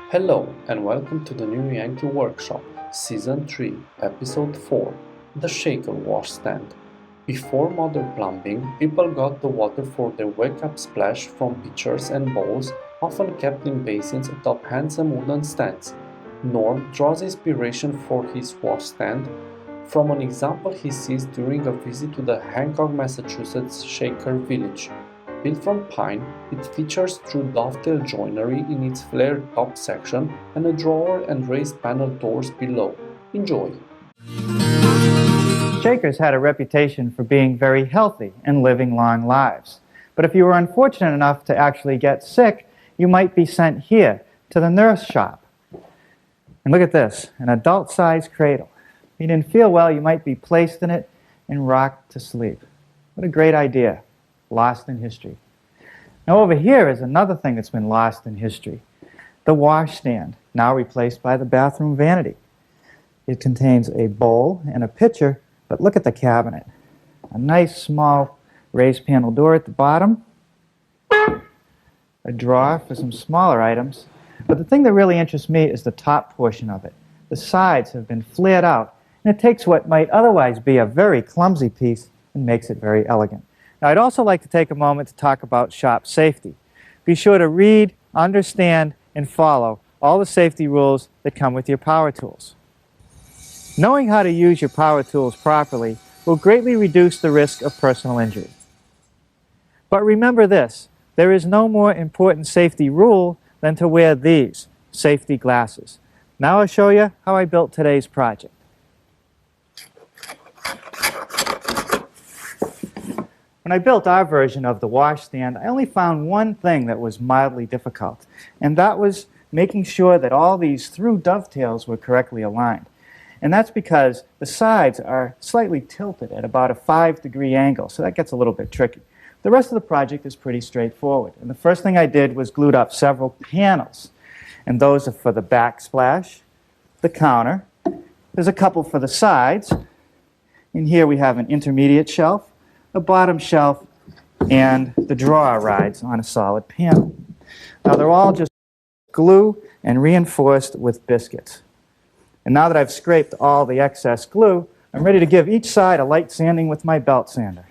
Hello and welcome to the new Yankee workshop, Season 3, Episode 4, the Shaker Washstand. Before modern plumbing, people got the water for their wake-up splash from pitchers and bowls, often kept in basins atop handsome wooden stands. Norm draws inspiration for his washstand from an example he sees during a visit to the Hancock Massachusetts Shaker Village. Built from pine, it features through-dovetail joinery in its flared top section and a drawer and raised panel doors below. Enjoy! Shakers had a reputation for being very healthy and living long lives. But if you were unfortunate enough to actually get sick, you might be sent here to the nurse shop. And look at this, an adult-sized cradle. If you didn't feel well, you might be placed in it and rocked to sleep. What a great idea. Lost in history. Now over here is another thing that's been lost in history. The washstand, now replaced by the bathroom vanity. It contains a bowl and a pitcher, but look at the cabinet. A nice small raised panel door at the bottom, a drawer for some smaller items, but the thing that really interests me is the top portion of it. The sides have been flared out, and it takes what might otherwise be a very clumsy piece and makes it very elegant. Now, I'd also like to take a moment to talk about shop safety. Be sure to read, understand, and follow all the safety rules that come with your power tools. Knowing how to use your power tools properly will greatly reduce the risk of personal injury. But remember this, there is no more important safety rule than to wear these safety glasses. Now I'll show you how I built today's project. When I built our version of the washstand, I only found one thing that was mildly difficult, and that was making sure that all these through dovetails were correctly aligned. And that's because the sides are slightly tilted at about a 5-degree angle, so that gets a little bit tricky. The rest of the project is pretty straightforward, and the first thing I did was glued up several panels, and those are for the backsplash, the counter, there's a couple for the sides, and here we have an intermediate shelf, a bottom shelf, and the drawer rides on a solid panel. Now they're all just glue and reinforced with biscuits. And now that I've scraped all the excess glue, I'm ready to give each side a light sanding with my belt sander.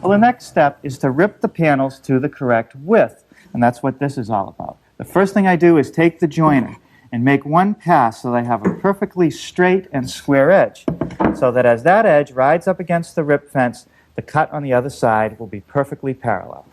Well, the next step is to rip the panels to the correct width. And that's what this is all about. The first thing I do is take the joiner and make one pass so that I have a perfectly straight and square edge, so that as that edge rides up against the rip fence, the cut on the other side will be perfectly parallel.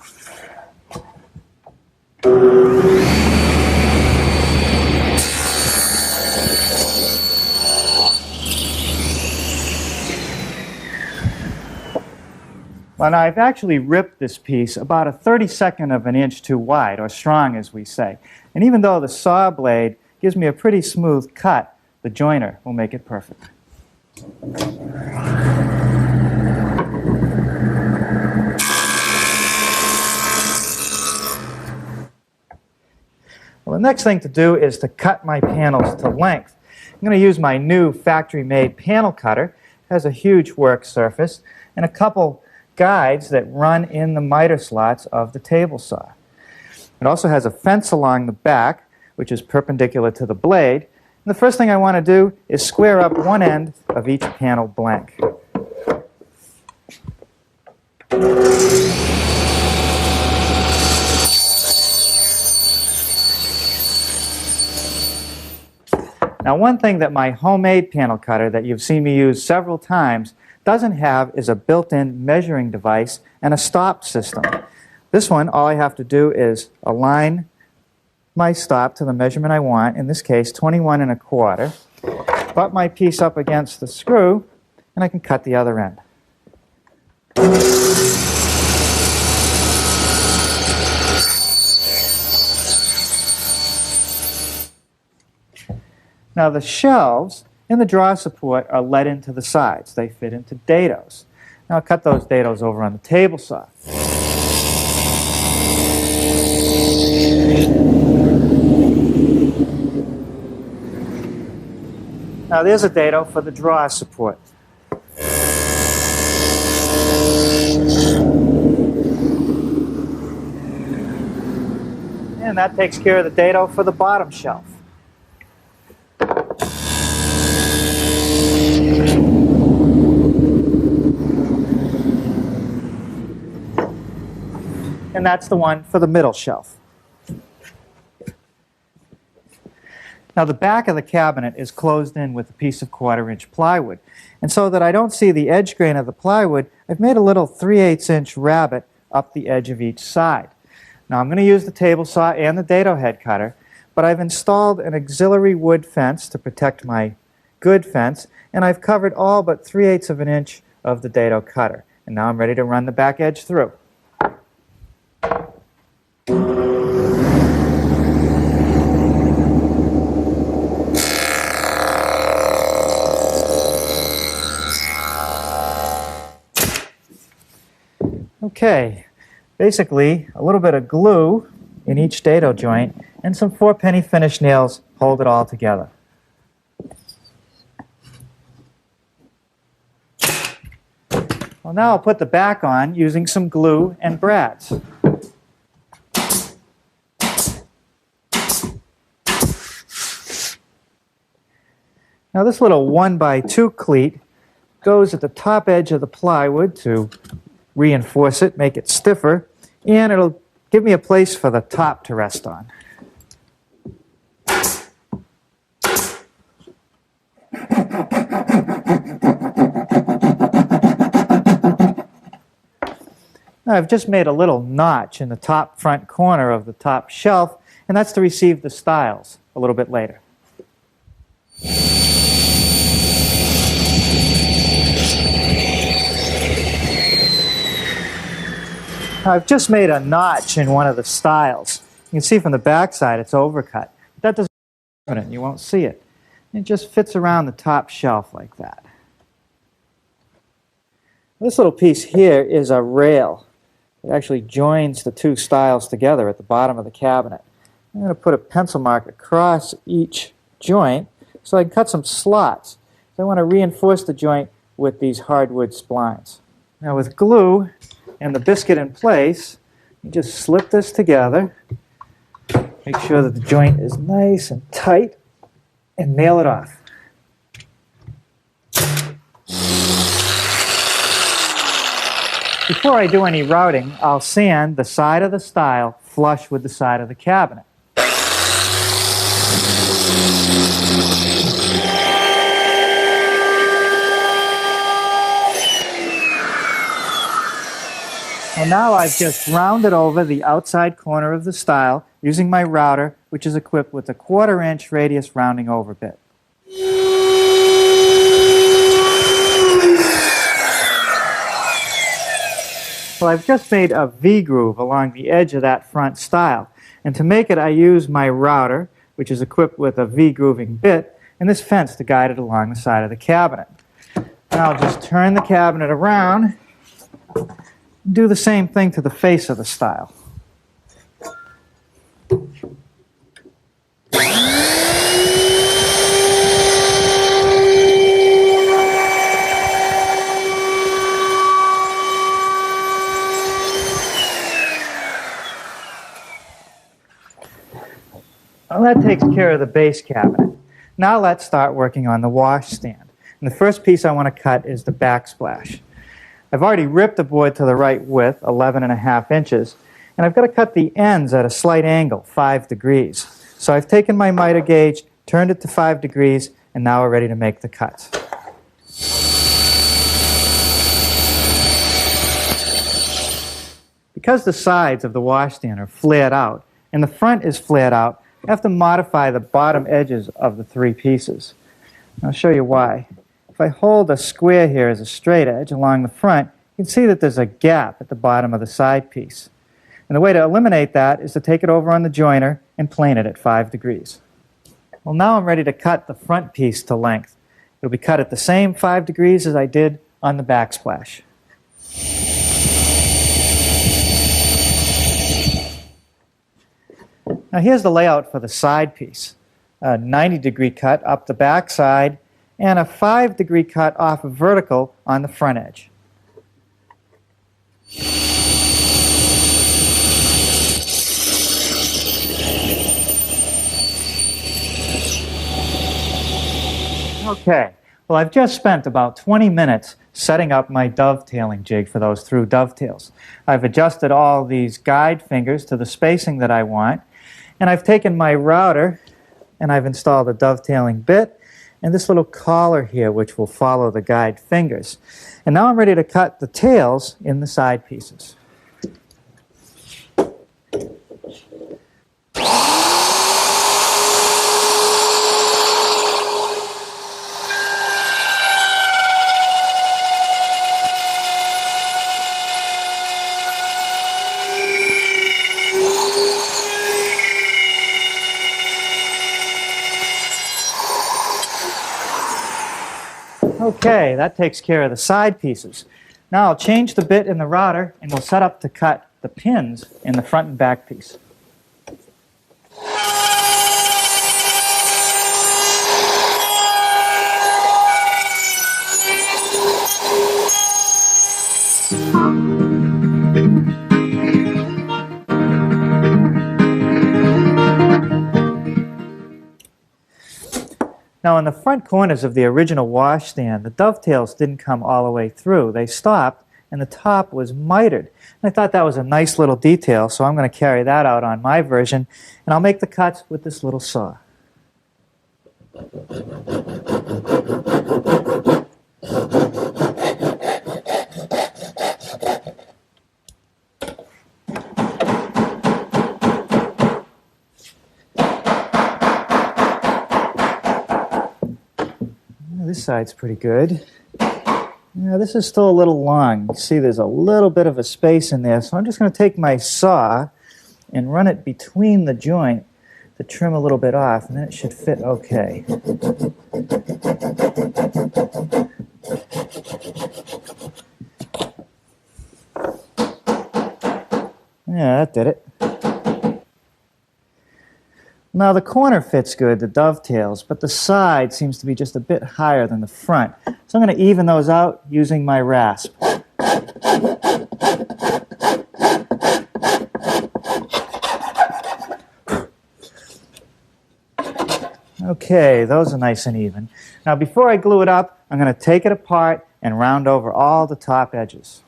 Well, now I've actually ripped this piece about a 32nd of an inch too wide, or strong as we say. And even though the saw blade gives me a pretty smooth cut, the joiner will make it perfect. Well, the next thing to do is to cut my panels to length. I'm going to use my new factory-made panel cutter. It has a huge work surface and a couple guides that run in the miter slots of the table saw. It also has a fence along the back, which is perpendicular to the blade. And the first thing I want to do is square up one end of each panel blank. Now, one thing that my homemade panel cutter that you've seen me use several times doesn't have is a built-in measuring device and a stop system. This one, all I have to do is align my stop to the measurement I want, in this case 21 1/4, butt my piece up against the screw, and I can cut the other end. Now the shelves and the drawer support are let into the sides. They fit into dados. Now I'll cut those dados over on the table saw. Now there's a dado for the draw support. And that takes care of the dado for the bottom shelf. And that's the one for the middle shelf. Now the back of the cabinet is closed in with a piece of 1/4-inch plywood. And so that I don't see the edge grain of the plywood, I've made a little 3/8-inch rabbet up the edge of each side. Now I'm going to use the table saw and the dado head cutter, but I've installed an auxiliary wood fence to protect my good fence, and I've covered all but 3/8 of an inch of the dado cutter. And now I'm ready to run the back edge through. Okay, basically a little bit of glue in each dado joint and some 4-penny finish nails hold it all together. Well, now I'll put the back on using some glue and brads. Now this little 1x2 cleat goes at the top edge of the plywood to reinforce it, make it stiffer, and it'll give me a place for the top to rest on. Now I've just made a little notch in the top front corner of the top shelf, and that's to receive the stiles a little bit later. I've just made a notch in one of the stiles. You can see from the back side it's overcut. That doesn't happen, you won't see it. It just fits around the top shelf like that. This little piece here is a rail. It actually joins the two stiles together at the bottom of the cabinet. I'm going to put a pencil mark across each joint so I can cut some slots. So I want to reinforce the joint with these hardwood splines. Now with glue and the biscuit in place, you just slip this together, make sure that the joint is nice and tight, and nail it off. Before I do any routing, I'll sand the side of the stile flush with the side of the cabinet. And now I've just rounded over the outside corner of the stile using my router, which is equipped with a 1/4-inch radius rounding over bit. Well, I've just made a V-groove along the edge of that front stile. And to make it, I use my router, which is equipped with a V-grooving bit, and this fence to guide it along the side of the cabinet. Now I'll just turn the cabinet around, do the same thing to the face of the stile. Well, that takes care of the base cabinet. Now let's start working on the washstand. And the first piece I want to cut is the backsplash. I've already ripped the board to the right width, 11.5 inches, and I've got to cut the ends at a slight angle, 5 degrees. So I've taken my miter gauge, turned it to 5 degrees, and now we're ready to make the cuts. Because the sides of the washstand are flared out, and the front is flared out, I have to modify the bottom edges of the 3 pieces. I'll show you why. If I hold a square here as a straight edge along the front, you can see that there's a gap at the bottom of the side piece. And the way to eliminate that is to take it over on the joiner and plane it at 5 degrees. Well, now I'm ready to cut the front piece to length. It'll be cut at the same 5 degrees as I did on the backsplash. Now here's the layout for the side piece. A 90-degree cut up the back side and a 5-degree cut off of vertical on the front edge. Okay, well, I've just spent about 20 minutes setting up my dovetailing jig for those through dovetails. I've adjusted all these guide fingers to the spacing that I want, and I've taken my router and I've installed a dovetailing bit and this little collar here which will follow the guide fingers. And now I'm ready to cut the tails in the side pieces. Okay, that takes care of the side pieces. Now I'll change the bit in the router and we'll set up to cut the pins in the front and back piece. Now in the front corners of the original washstand, the dovetails didn't come all the way through. They stopped and the top was mitered. And I thought that was a nice little detail, so I'm going to carry that out on my version, and I'll make the cuts with this little saw. This side's pretty good. Yeah, this is still a little long. You see there's a little bit of a space in there, so I'm just going to take my saw and run it between the joint to trim a little bit off, and then it should fit okay. Yeah, that did it. Now the corner fits good, the dovetails, but the side seems to be just a bit higher than the front. So I'm going to even those out using my rasp. Okay, those are nice and even. Now before I glue it up, I'm going to take it apart and round over all the top edges.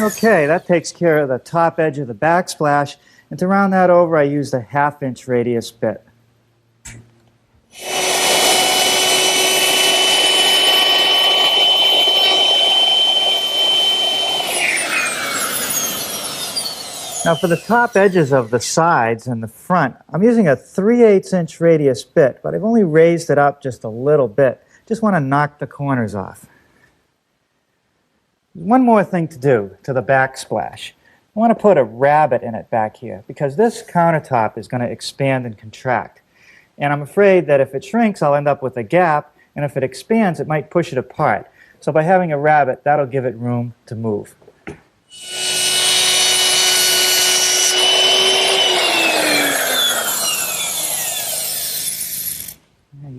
Okay, that takes care of the top edge of the backsplash, and to round that over I used a 1/2-inch radius bit. Now for the top edges of the sides and the front, I'm using a 3/8-inch radius bit, but I've only raised it up just a little bit. Just want to knock the corners off. One more thing to do to the backsplash. I want to put a rabbet in it back here because this countertop is going to expand and contract. And I'm afraid that if it shrinks, I'll end up with a gap, and if it expands, it might push it apart. So by having a rabbet, that'll give it room to move. You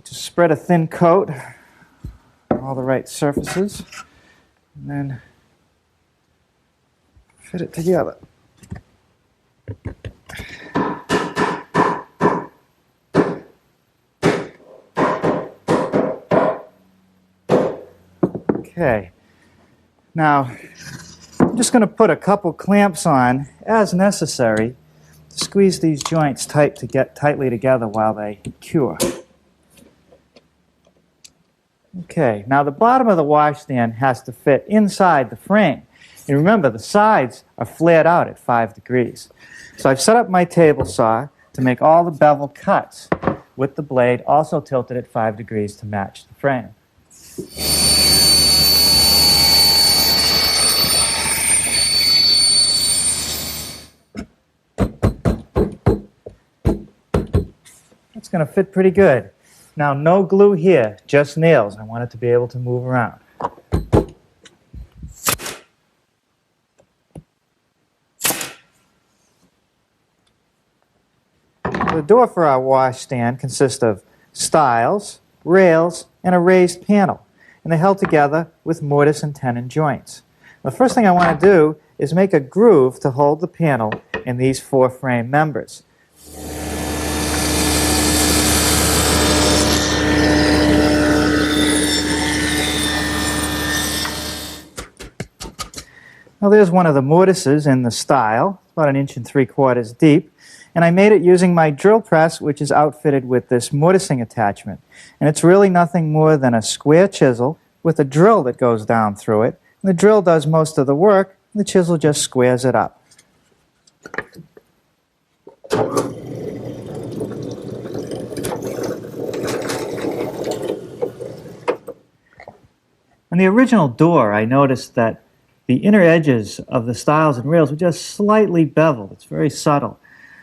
just spread a thin coat on all the right surfaces, and then fit it together. Okay, now I'm just going to put a couple clamps on as necessary to squeeze these joints tightly together while they cure. Okay, now the bottom of the washstand has to fit inside the frame. And remember, the sides are flared out at 5 degrees. So I've set up my table saw to make all the bevel cuts with the blade also tilted at 5 degrees to match the frame. Let's going to fit pretty good. Now, no glue here, just nails. I want it to be able to move around. The door for our washstand consists of stiles, rails, and a raised panel, and they're held together with mortise and tenon joints. The first thing I want to do is make a groove to hold the panel in these 4 frame members. Now there's one of the mortises in the stile, about 1 3/4 deep, and I made it using my drill press, which is outfitted with this mortising attachment. And it's really nothing more than a square chisel with a drill that goes down through it. And the drill does most of the work, and the chisel just squares it up. On the original door, I noticed that the inner edges of the stiles and rails were just slightly beveled. It's very subtle.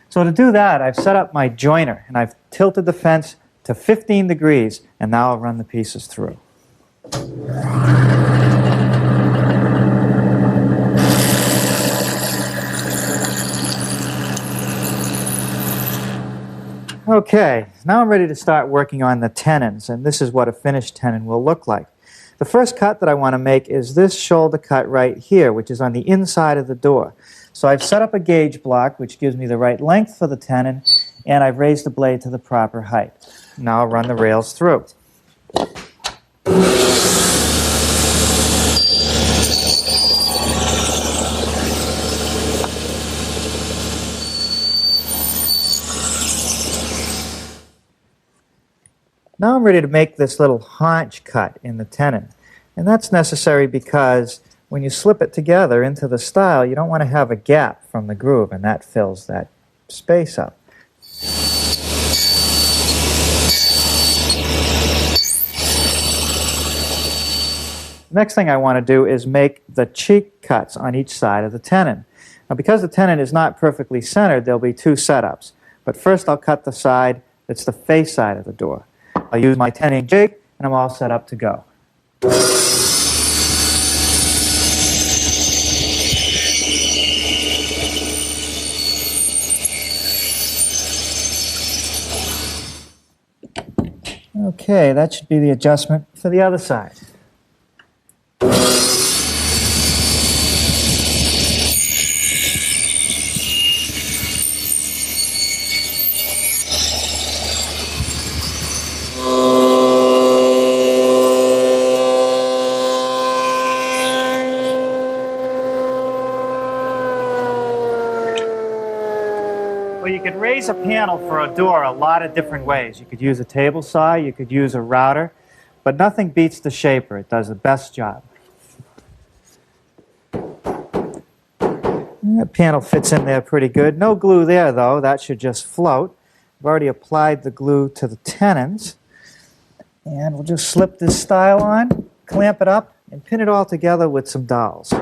So to do that, I've set up my joiner, and I've tilted the fence to 15 degrees, and now I'll run the pieces through. Okay, now I'm ready to start working on the tenons, and this is what a finished tenon will look like. The first cut that I want to make is this shoulder cut right here, which is on the inside of the door. So I've set up a gauge block, which gives me the right length for the tenon, and I've raised the blade to the proper height. Now I'll run the rails through. Now I'm ready to make this little haunch cut in the tenon. And that's necessary because when you slip it together into the stile, you don't want to have a gap from the groove, and that fills that space up. The next thing I want to do is make the cheek cuts on each side of the tenon. Now, because the tenon is not perfectly centered, there'll be 2 setups. But first I'll cut the side that's the face side of the door. I'll use my 10-inch jig, and I'm all set up to go. Okay, that should be the adjustment for the other side. Well, you could raise a panel for a door a lot of different ways. You could use a table saw, you could use a router, but nothing beats the shaper. It does the best job. That panel fits in there pretty good. No glue there, though. That should just float. I've already applied the glue to the tenons. And we'll just slip this stile on, clamp it up, and pin it all together with some dowels.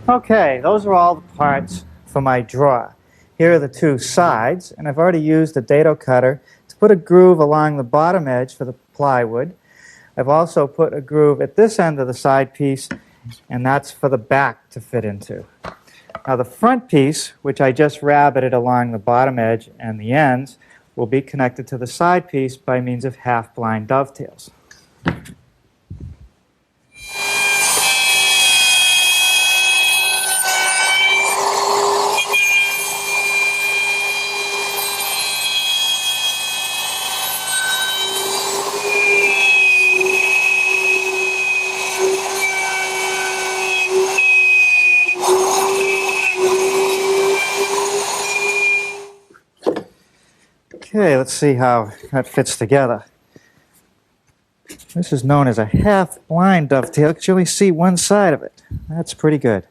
Okay, those are all the parts for my drawer. Here are the 2 sides, and I've already used a dado cutter to put a groove along the bottom edge for the plywood. I've also put a groove at this end of the side piece, and that's for the back to fit into. Now the front piece, which I just rabbited along the bottom edge and the ends, will be connected to the side piece by means of half-blind dovetails. Okay, let's see how that fits together. This is known as a half-blind dovetail because you only see one side of it. That's pretty good.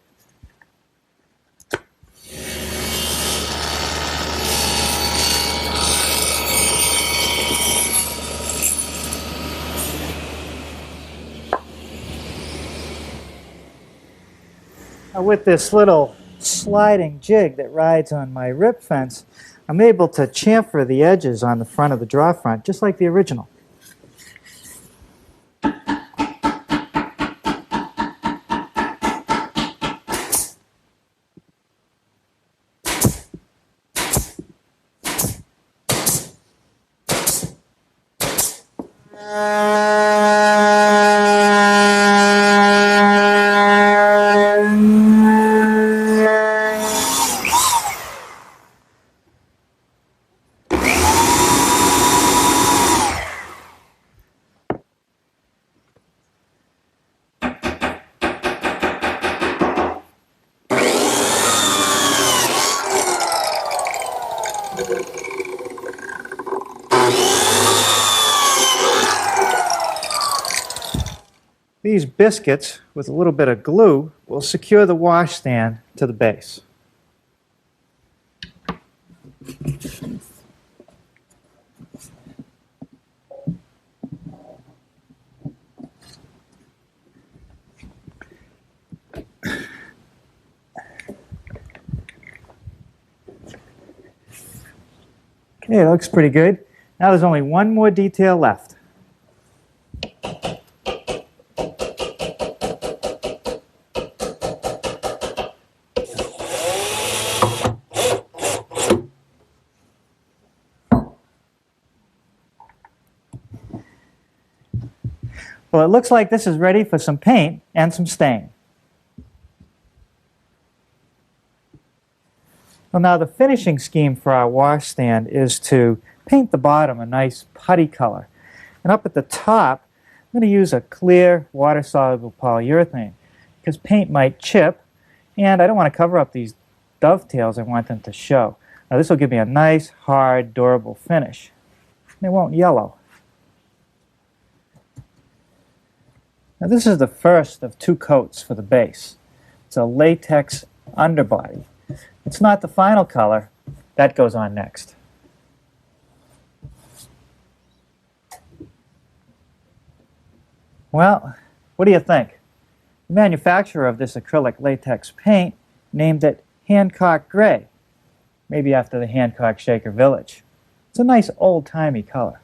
Now with this little sliding jig that rides on my rip fence, I'm able to chamfer the edges on the front of the draw front just like the original. These biscuits, with a little bit of glue, will secure the washstand to the base. Okay, it looks pretty good. Now there's only one more detail left. Well, it looks like this is ready for some paint and some stain. Well, now the finishing scheme for our washstand is to paint the bottom a nice putty color. And up at the top, I'm going to use a clear, water-soluble polyurethane because paint might chip, and I don't want to cover up these dovetails. I want them to show. Now this will give me a nice, hard, durable finish. And it won't yellow. Now this is the first of two coats for the base. It's a latex underbody. It's not the final color. That goes on next. Well, what do you think? The manufacturer of this acrylic latex paint named it Hancock Gray, maybe after the Hancock Shaker Village. It's a nice old-timey color.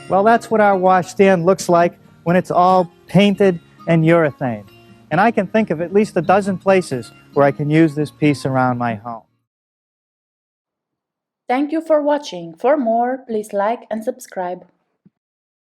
Well, that's what our washstand looks like when it's all painted and urethane. And I can think of at least a dozen places where I can use this piece around my home. Thank you for watching. For more, please like and subscribe.